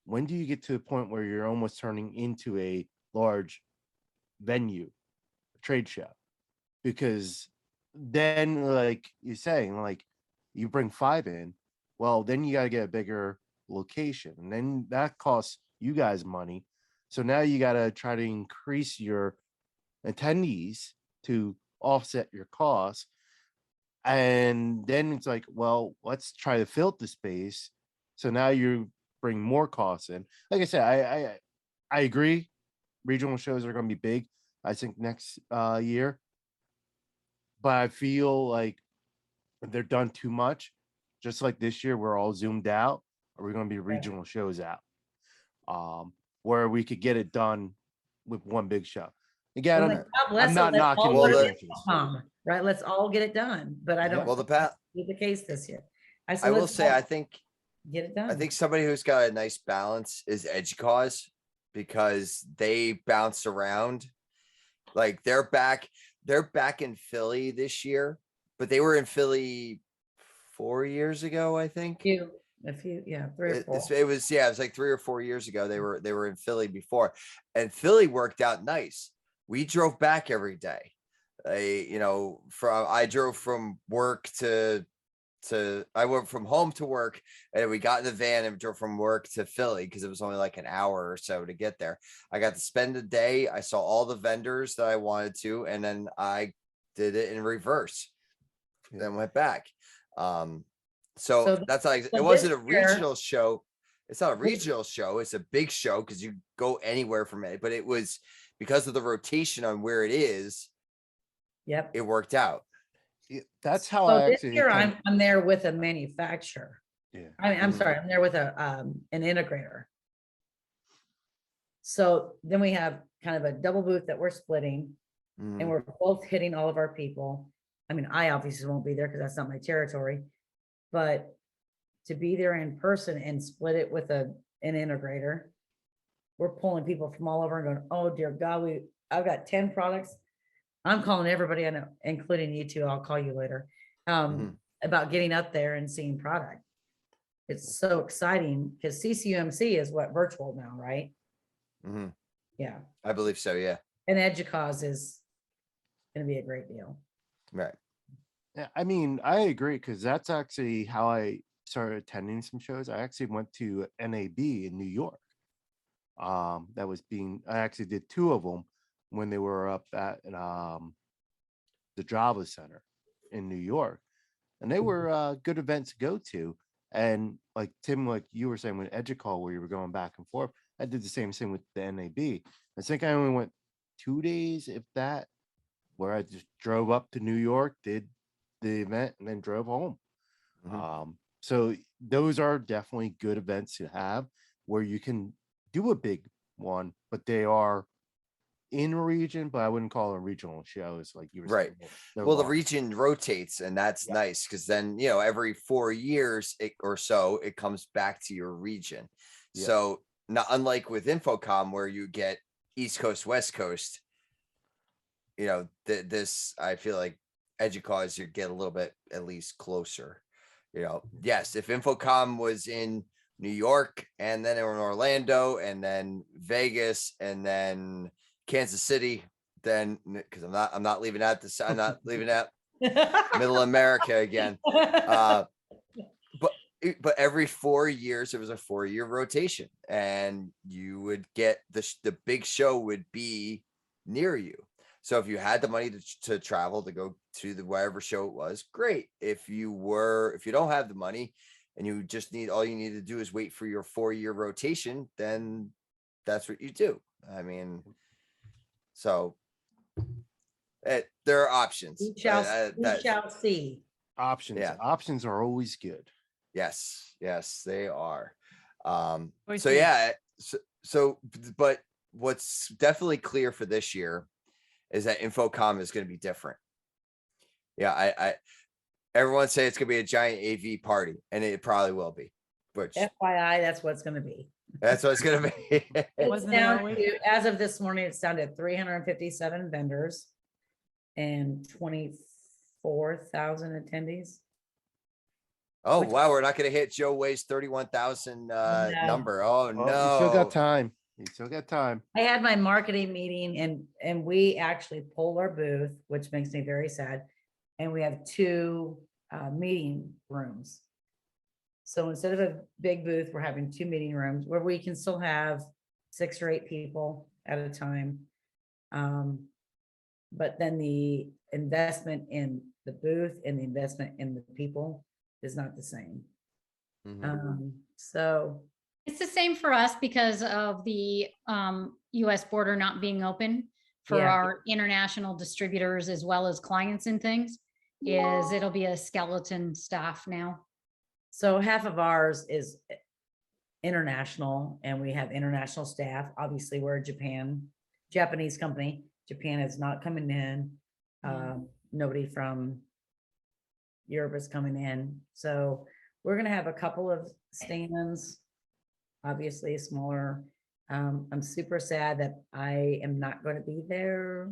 when do you get to the point where you're almost turning into a large venue, a trade show? Because then, like you're saying, like you bring 5 in, well, then you got to get a bigger location, and then that costs you guys money. So now you got to try to increase your attendees to offset your costs. And then it's like, well, let's try to fill the space. So now you're bring more costs in. Like I said, I agree. Regional shows are going to be big, I think, next year. But I feel like if they're done too much, just like this year, we're all zoomed out, or we're going to be regional shows out, where we could get it done with one big show. Again, Well, God bless I'm us, not let's knocking all Well, go to regional shows. Infocomm, right? Let's all get it done. But I Yeah. don't Well, think that's be the case this year. I said, will let's say, all I think get it done. I think somebody who's got a nice balance is EdgeCause, because they bounce around. Like they're back in Philly this year, but they were in Philly 4 years ago, I think. a few, yeah, 3 or 4. It was like 3 or 4 years ago. They were in Philly before, and Philly worked out nice. We drove back every day. I drove from work I went from home to work, and we got in the van and drove from work to Philly because it was only like an hour or so to get there. I got to spend the day. I saw all the vendors that I wanted to, and then I did it in reverse, then went back. So that's like, it wasn't a regional show. It's not a regional show. It's a big show because you go anywhere from it, but it was because of the rotation on where it is. Yep. It worked out. That's how So I this actually. year I'm there with a manufacturer. Yeah. I'm sorry, I'm there with an integrator. So then we have kind of a double booth that we're splitting, and we're both hitting all of our people. I mean, I obviously won't be there because that's not my territory, but to be there in person and split it with an integrator, we're pulling people from all over and going, oh dear God, I've got 10 products. I'm calling everybody I know, including you two. I'll call you later, about getting up there and seeing product. It's so exciting because CCUMC is what, virtual now, right? Yeah. I believe so. Yeah. And EDUCAUSE is going to be a great deal. Right. Yeah, I mean, I agree, because that's actually how I started attending some shows. I actually went to NAB in New York. I actually did 2 of them when they were up at the Java Center in New York, and they were good events to go to. And like Tim, like you were saying with EDUCAUSE, where you were going back and forth, I did the same thing with the NAB. I think I only went 2 days, if that, where I just drove up to New York, did the event, and then drove home. So those are definitely good events to have where you can do a big one, but they are in a region, but I wouldn't call them regional shows like you were saying. Well, the region rotates, and that's nice, because then, every 4 years or so, it comes back to your region. So not unlike with Infocomm, where you get East Coast, West Coast, this, I feel like EDUCAUSE, you get a little bit at least closer. Yes, if Infocomm was in New York, and then in Orlando, and then Vegas, and then Kansas City, then, because I'm not leaving out I'm not leaving out Middle America again. But every 4 years, it was a 4-year rotation, and you would get the big show would be near you. So if you had the money to travel to go to wherever show it was, great. If you don't have the money and you just all you need to do is wait for your 4-year rotation, then that's what you do. I mean, so there are options. We shall see. Options. Yeah. Options are always good. Yes, they are. But what's definitely clear for this year is that Infocomm is going to be different. Yeah, everyone say it's going to be a giant AV party, and it probably will be. Which FYI, that's what it's going to be. That's what it's going to be. It's down to, as of this morning, it's down to 357 vendors and 24,000 attendees. Oh, wow. We're not going to hit Joe Way's 31,000 number. Oh, no. You still got time. I had my marketing meeting, and we actually pulled our booth, which makes me very sad. And we have 2 meeting rooms. So instead of a big booth, we're having 2 meeting rooms where we can still have 6 or 8 people at a time. But then the investment in the booth and the investment in the people is not the same. So It's the same for us because of the US border not being open for Yeah. our international distributors as well as clients and things, is it'll be a skeleton staff now. So half of ours is international and we have international staff. Obviously, we're a Japanese company. Japan is not coming in. Nobody from Europe is coming in. So we're going to have a couple of stands, obviously smaller. I'm super sad that I am not going to be there.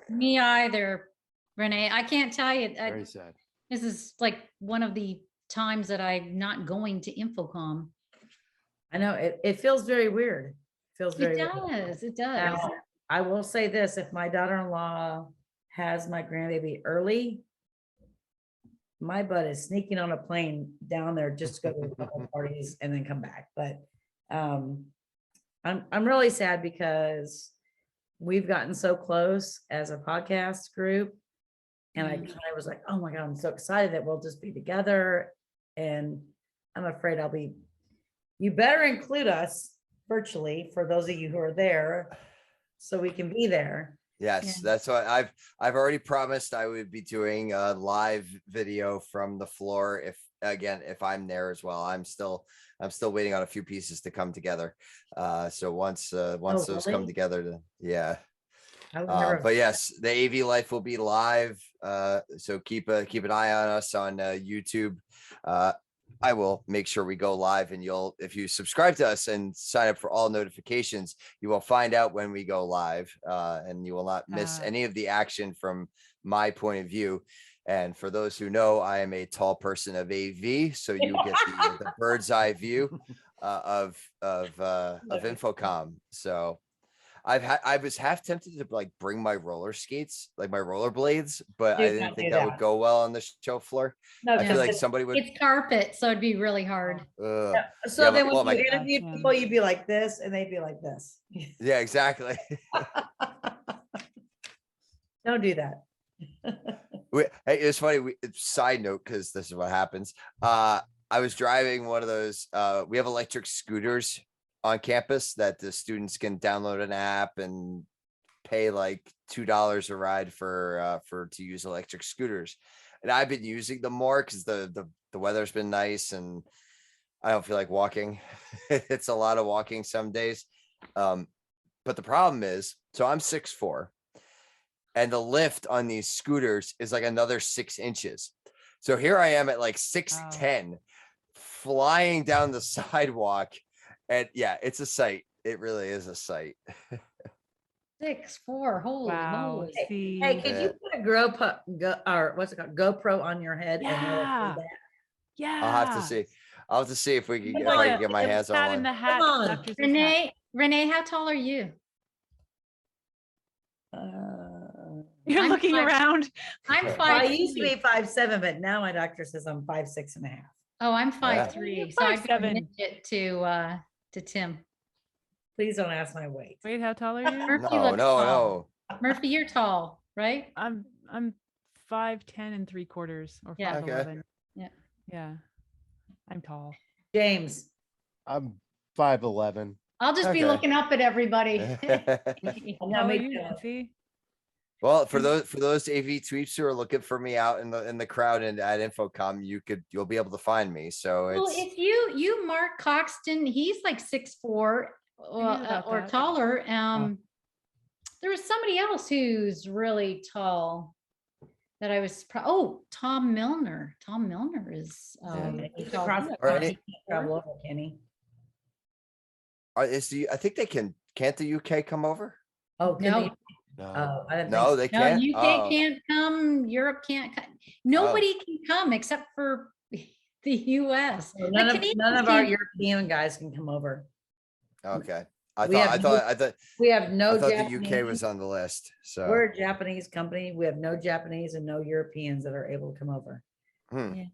Me either, Renee. I can't tell you. Very sad. This is like one of the times that I'm not going to Infocomm. I know it feels very weird. Feels very It weird. does. It does. Now, I will say this, if my daughter-in-law has my grandbaby early, my butt is sneaking on a plane down there just to go to a couple parties and then come back. But I'm really sad because we've gotten so close as a podcast group. And I kind of was like, oh my God, I'm so excited that we'll just be together. And I'm afraid you better include us virtually for those of you who are there so we can be there. Yes, that's what I've already promised I would be doing a live video from the floor if I'm there as well. I'm still waiting on a few pieces to come together. So once those come together, but yes, the AV Life will be live. So keep an eye on us on YouTube. I will make sure we go live, and if you subscribe to us and sign up for all notifications, you will find out when we go live, and you will not miss any of the action from my point of view. And for those who know, I am a tall person of AV, so you get the bird's eye view of Infocomm. So I was half tempted to like bring my roller skates, like my roller blades, but I didn't think that would go well on the show floor. No, I feel like somebody would. It's carpet, so it'd be really hard. So Yeah, then well, when you interview people, you'd be like this and they'd be like this. Yeah, exactly. Don't do that. Hey, it's funny. Side note, because this is what happens. I was driving one of those. We have electric scooters on campus that the students can download an app and pay like $2 a ride for to use electric scooters. And I've been using them more because the weather's been nice and I don't feel like walking. It's a lot of walking some days. But the problem is, so I'm 6'4", and the lift on these scooters is like another 6 inches. So here I am at like 6'10", flying down the sidewalk. And yeah, it's a sight. It really is a sight. 6'4", holy moly. Hey, could you put a GoPro on your head? Yeah. And I'll have to see. I'll have to see if I can get my hands on one. Come on. Renee, how tall are you? You're looking around. I'm 5'3". I used to be 5'7", but now my doctor says I'm 5'6.5". Oh, I'm 5'3". So I'd be a 5'7". midget to Tim. Please don't ask my weight. Wait, how tall are you? Murphy No, looks tall. no. Murphy, you're tall, right? I'm 5'10" and 3/4 or 5'11". Yeah. Okay. Yeah. I'm tall. James. I'm 5'11". I'll just be Okay. looking up at everybody. How are you, Nancy? Well, for those AV tweets who are looking for me out in the crowd and at Infocomm, you'll be able to find me. So Well, if you Mark Coxton, he's like 6'4" or taller. There was somebody else who's really tall that I was. Tom Milner. Tom Milner is. He's across the Alright. country. He can't travel over, can he? I think they can't the UK come over? Oh, can No. they? No. I didn't No, think they No, can't. UK can't come. Europe can't come. Nobody can come except for the US. so. The None Canadians of our can't- European guys can come over. Okay. We I have thought We have no the Japanese. UK was on the list. So We're a Japanese company. We have no Japanese and no Europeans that are able to come over. Yeah.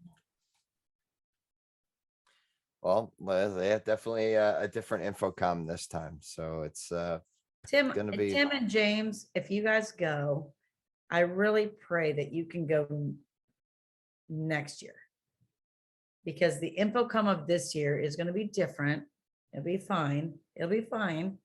well, they have definitely a different Infocomm this time. So it's Tim be- Tim and James, if you guys go, I really pray that you can go next year. because the Infocomm of this year is going to be different. It'll be fine. It'll be fine.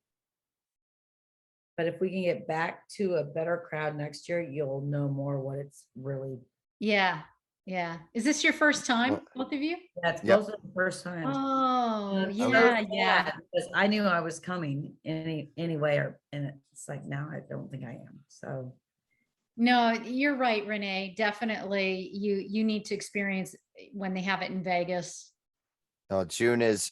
But if we can get back to a better crowd next year, you'll know more what it's really. Yeah. Yeah. Is this your first time, both of you? That's Yep. both of the first time. Oh, I'm so yeah. sad Yeah. Because I knew I was coming anyway, and it's like, now I don't think I am. So No, you're right, Renee. Definitely. You need to experience when they have it in Vegas. No, June's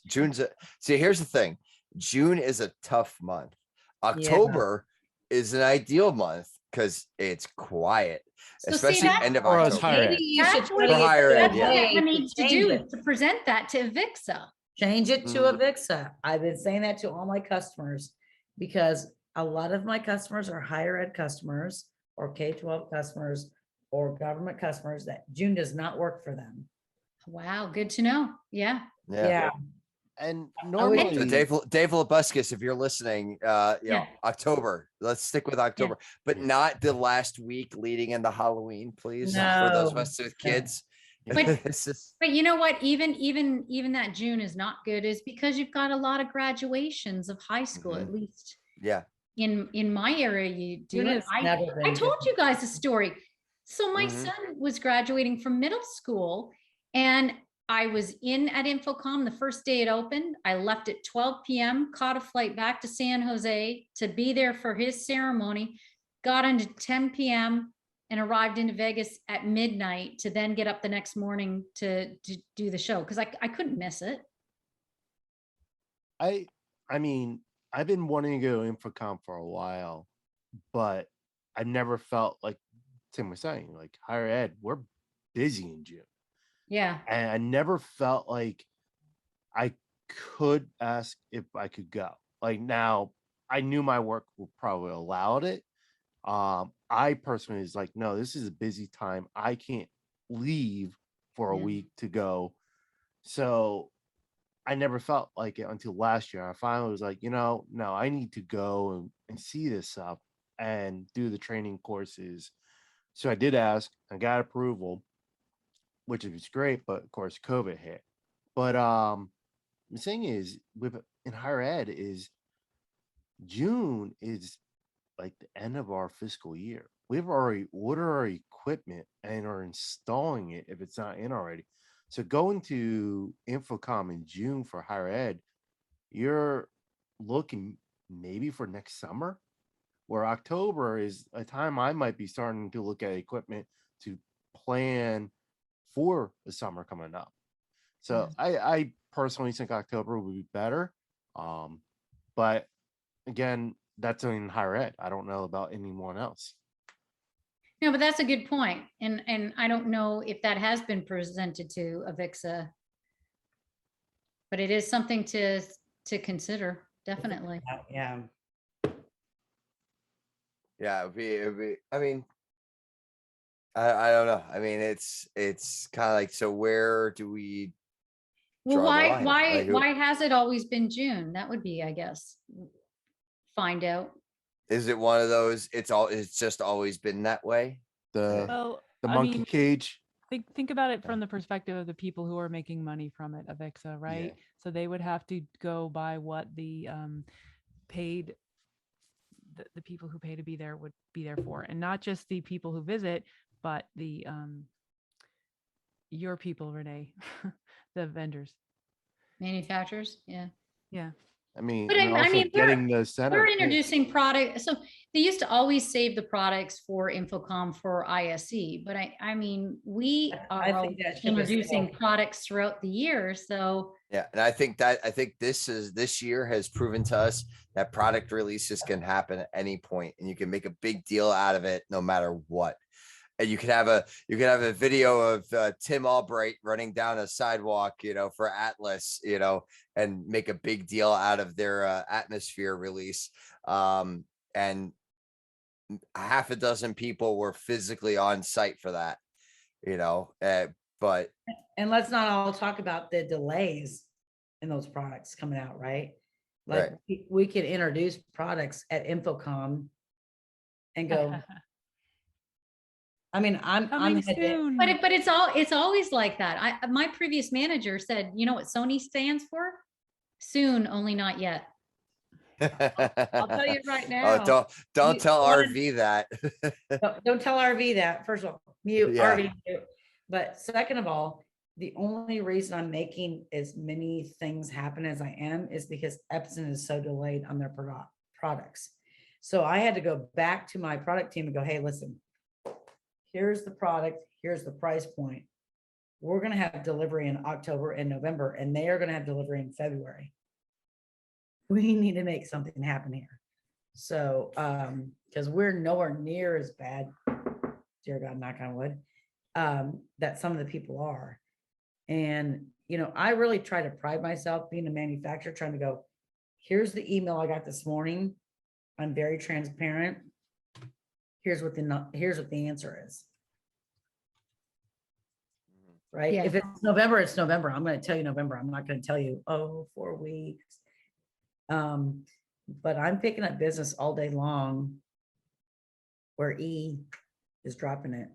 see, here's the thing. June is a tough month. October is an ideal month because it's quiet, So especially see, end of Or us October. higher maybe ed. you should that's try what to For get higher ed, that's yeah. what Renee I need to change do it. is to present that to AVIXA. Change it to Mm. AVIXA. I've been saying that to all my customers because a lot of my customers are higher ed customers or K-12 customers or government customers that June does not work for them. Wow, good to know. Yeah. Yeah. And So normally, Dave Labuscus, if you're listening, you know, Yeah. October, let's stick with October, but not the last week leading into Halloween, please. For those of No, us with no. kids. But- This is, But you know what? Even that June is not good, is because you've got a lot of graduations of high school, at least yeah. in my area. You do June it. has never I been told good. you guys a story. So my Mhm. son was graduating from middle school, and I was in at Infocomm the first day it opened. I left at 12 p.m., caught a flight back to San Jose to be there for his ceremony, got into 10 p.m. and arrived into Vegas at midnight to then get up the next morning to do the show because I couldn't miss it. I mean, I've been wanting to go Infocomm for a while, but I never felt like Tim was saying, like higher ed, we're busy in June. Yeah. And I never felt like I could ask if I could go. Like now, I knew my work would probably allowed it. I personally is like, no, this is a busy time. I can't leave for a Yeah. week to go. So I never felt like it until last year. I finally was like, no, I need to go and see this stuff and do the training courses. So I did ask, I got approval, which was great, but of course COVID hit. But the thing is with in higher ed is June is like the end of our fiscal year. We've already ordered our equipment and are installing it if it's not in already. So going to Infocomm in June for higher ed, you're looking maybe for next summer, where October is a time I might be starting to look at equipment to plan for the summer coming up. So I personally think October would be better. But again, that's in higher ed. I don't know about anyone else. No, but that's a good point. And I don't know if that has been presented to AVIXA, but it is something to consider, definitely. Yeah. Yeah. It'd be, I mean, I don't know. I mean, it's kind of like, so where do we Well, draw the line? Like, why has it always been June? That would be, I guess, find out. is it one of those, it's just always been that way? Well, The I monkey mean, cage. think about it from the perspective of the people who are making money from it, AVIXA, right? So they would have to go by what the paid the people who pay to be there would be there for, and not just the people who visit, but the your people, Renee, the vendors. Manufacturers, yeah. Yeah. I mean, But and I also mean, getting the center. We're too. introducing product. So they used to always save the products for Infocomm for ISE, but I mean, we I are think that ship is introducing sailed. products throughout the year. So Yeah, and I think this year has proven to us that product releases can happen at any point, and you can make a big deal out of it no matter what. And you can have a video of Tim Albright running down a sidewalk, you know, for Atlas, you know, and make a big deal out of their atmosphere release. And half a dozen people were physically on site for that, you know, but And let's not all talk about the delays in those products coming out, right? Like we could introduce products at Infocomm and go, I mean, I'm Coming headed. soon. But it's always like that. My previous manager said, you know what Sony stands for? Soon, only not yet. I'll tell you right Oh, now. don't you tell wanna- RV that. Don't tell RV that. First of all, mute Yeah. RV. Mute. But second of all, the only reason I'm making as many things happen as I am is because Epson is so delayed on their products. So I had to go back to my product team and go, hey, listen, here's the product, here's the price point. We're going to have delivery in October and November, and they are going to have delivery in February. We need to make something happen here. So, because we're nowhere near as bad, dear God, knock on wood, that some of the people are. And, you know, I really try to pride myself being a manufacturer, trying to go, here's the email I got this morning. I'm very transparent. Here's what the answer is. Right. Yeah. If it's November, it's November. I'm going to tell you November. I'm not going to tell you, oh, 4 weeks. But I'm picking up business all day long where E is dropping it.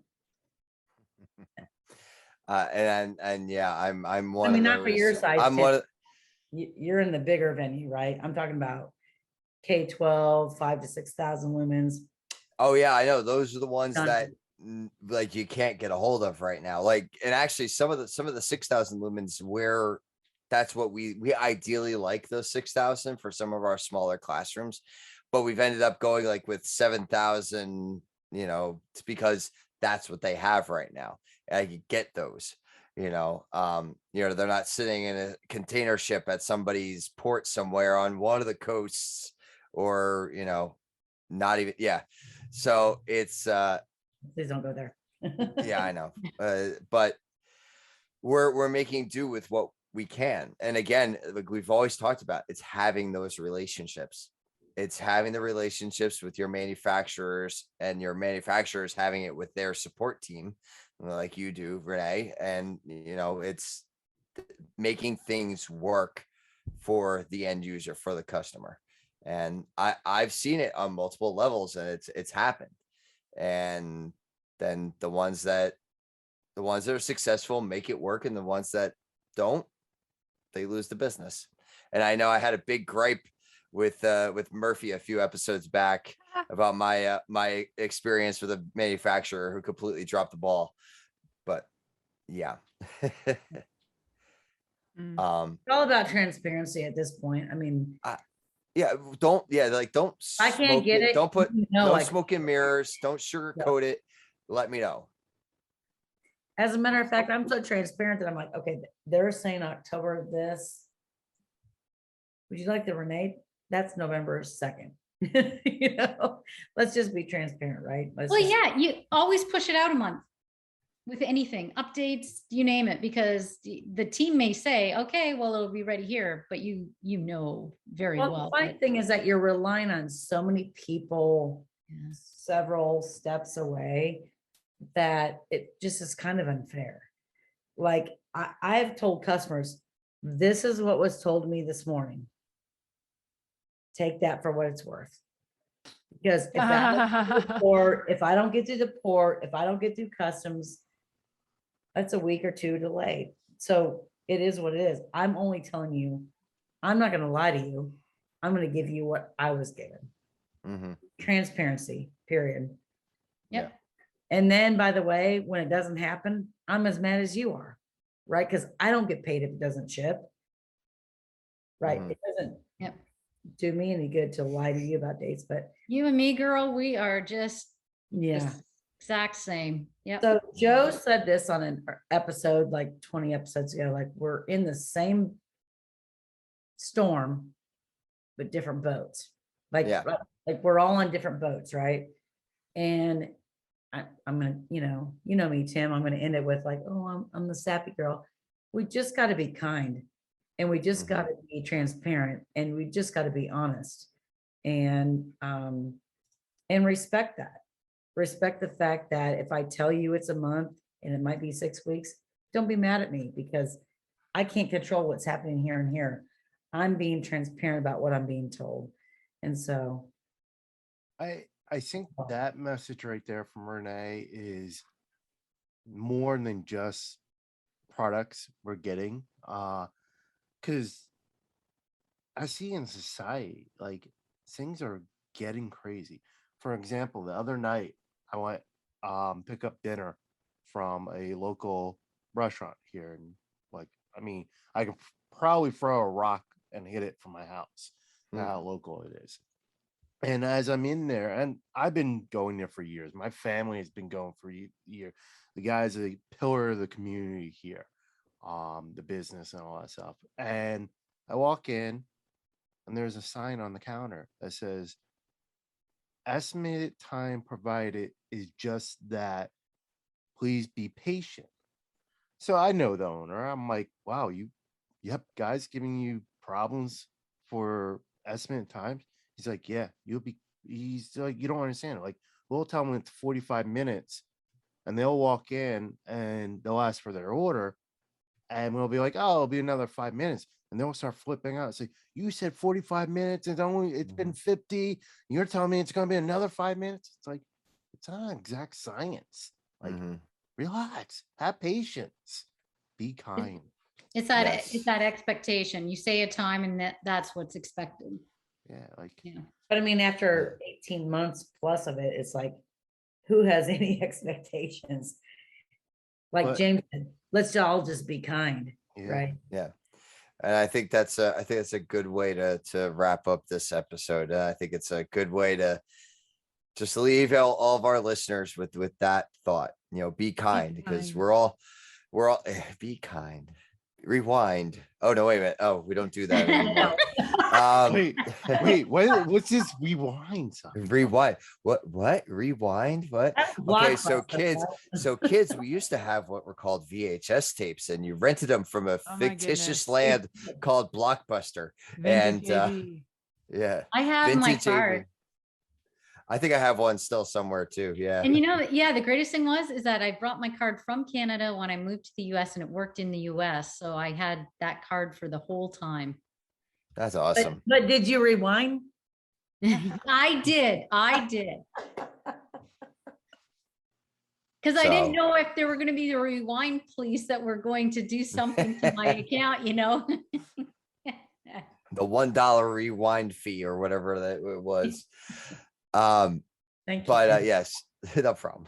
And yeah, I'm one I mean, of not for your those. size. I'm Tim. one of, You're in the bigger venue, right? I'm talking about K-12, 5,000 to 6,000 lumens. oh yeah, I know. Those are the ones Done. that like you can't get a hold of right now. Like, and actually some of the 6,000 lumens where that's what we ideally like, those 6,000 for some of our smaller classrooms, but we've ended up going like with 7,000, you know, it's because that's what they have right now. I could get those, you know, they're not sitting in a container ship at somebody's port somewhere on one of the coasts, or, you know, not even, yeah. So it's, Please don't go there. yeah, I know. But we're making do with what we can. And again, like we've always talked about, it's having those relationships. It's having the relationships with your manufacturers, and your manufacturers having it with their support team, like you do, Renee. And, you know, it's making things work for the end user, for the customer. And I've seen it on multiple levels, and it's happened. And then the ones that are successful make it work, and the ones that don't, they lose the business. And I know I had a big gripe with Murphy a few episodes back about my my experience with a manufacturer who completely dropped the ball. But yeah. It's all about transparency at this point. I mean, yeah, like don't I can't get it. Don't put no like, smoke and mirrors. Don't sugarcoat it. Let me know. As a matter of fact, I'm so transparent that I'm like, okay, they're saying October this. Would you like the Renee? That's November 2nd. You know, let's just be transparent, right? Yeah, you always push it out a month with anything, updates, you name it, because the team may say, okay, well, it'll be ready here, but you know very well. The funny thing is that you're relying on so many people, several steps away, that it just is kind of unfair. Like I've told customers, this is what was told to me this morning. Take that for what it's worth. Because if I don't get to the port, if I don't get through customs, that's a week or two delayed. So it is what it is. I'm only telling you, I'm not going to lie to you. I'm going to give you what I was given. Mm-hmm. Transparency, period. Yep. And then, by the way, when it doesn't happen, I'm as mad as you are, right? Because I don't get paid if it doesn't ship, right? Mhm. It doesn't do me any good to lie to you about dates, but You and me, girl, we are just yeah, exact same. Yeah. So Joe said this on an episode like 20 episodes ago, like we're in the same storm, but different boats. Like we're all on different boats, right? And I'm gonna, you know me, Tim. I'm gonna end it with like, oh, I'm the sappy girl. We just got to be kind, and we just got to be transparent, and we just got to be honest, and respect that. Respect the fact that if I tell you it's a month and it might be 6 weeks, don't be mad at me, because I can't control what's happening here and here. I'm being transparent about what I'm being told, and so I think that message right there from Renee is more than just products we're getting. Because I see in society, like things are getting crazy. For example, the other night I went pick up dinner from a local restaurant here, and like I mean, I could probably throw a rock and hit it from my house. How local it is. And as I'm in there, and I've been going there for years. My family has been going for years. The guy's a pillar of the community here, the business and all that stuff. And I walk in, and there's a sign on the counter that says, "Estimated time provided is just that. Please be patient." So I know the owner. I'm like, wow, yep, guys giving you problems for estimate times. He's like, yeah, he's like, you don't understand it. Like, we'll tell them it's 45 minutes and they'll walk in and they'll ask for their order. And we'll be like, oh, it'll be another 5 minutes. And they'll start flipping out. It's like, you said 45 minutes and it's been 50. You're telling me it's going to be another 5 minutes. It's like, it's not exact science. Like, relax, have patience, be kind. It's that expectation. You say a time and that's what's expected. Yeah, like But I mean, after 18 months plus of it, it's like, who has any expectations? Like James said, let's all just be kind, right? Yeah. And I think that's a good way to wrap up this episode. I think it's a good way to just leave all of our listeners with that thought. Be kind, because we're all be kind. Rewind. Oh no, wait a minute. Oh, we don't do that anymore. Wait, what's this rewind something? Rewind. What? Rewind? What? Okay, so kids, we used to have what were called VHS tapes, and you rented them from a fictitious land called Blockbuster. Vintage and AV. yeah, I have my card. AV. I think I have one still somewhere too. Yeah. And the greatest thing is that I brought my card from Canada when I moved to the US, and it worked in the US. So I had that card for the whole time. That's awesome. But did you rewind? I did. Because I didn't know if there were going to be the rewind police that were going to do something to my account, The $1 rewind fee or whatever that it was. Thank you. But yes, no problem.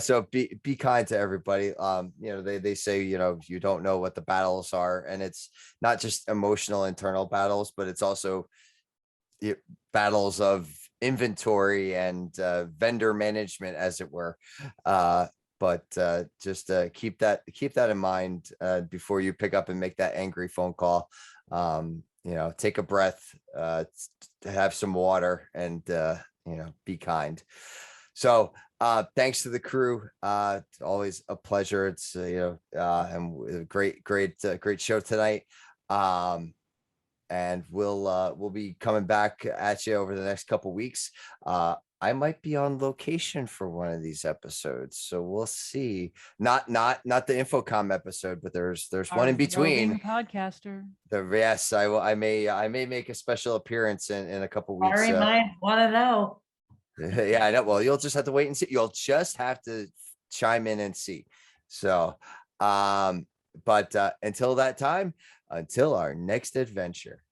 So be kind to everybody. They say, you don't know what the battles are, and it's not just emotional internal battles, but it's also battles of inventory and vendor management, as it were. But just keep that in mind before you pick up and make that angry phone call. Take a breath, have some water, and be kind. So thanks to the crew. Always a pleasure. It's and great show tonight. And we'll be coming back at you over the next couple weeks. I might be on location for one of these episodes, so we'll see. Not the Infocomm episode, but there's one in between. Podcaster. Yes, I will. I may make a special appearance in a couple weeks. I might want to know. Yeah, I know. Well, you'll just have to wait and see. You'll just have to chime in and see. So, but until that time, until our next adventure.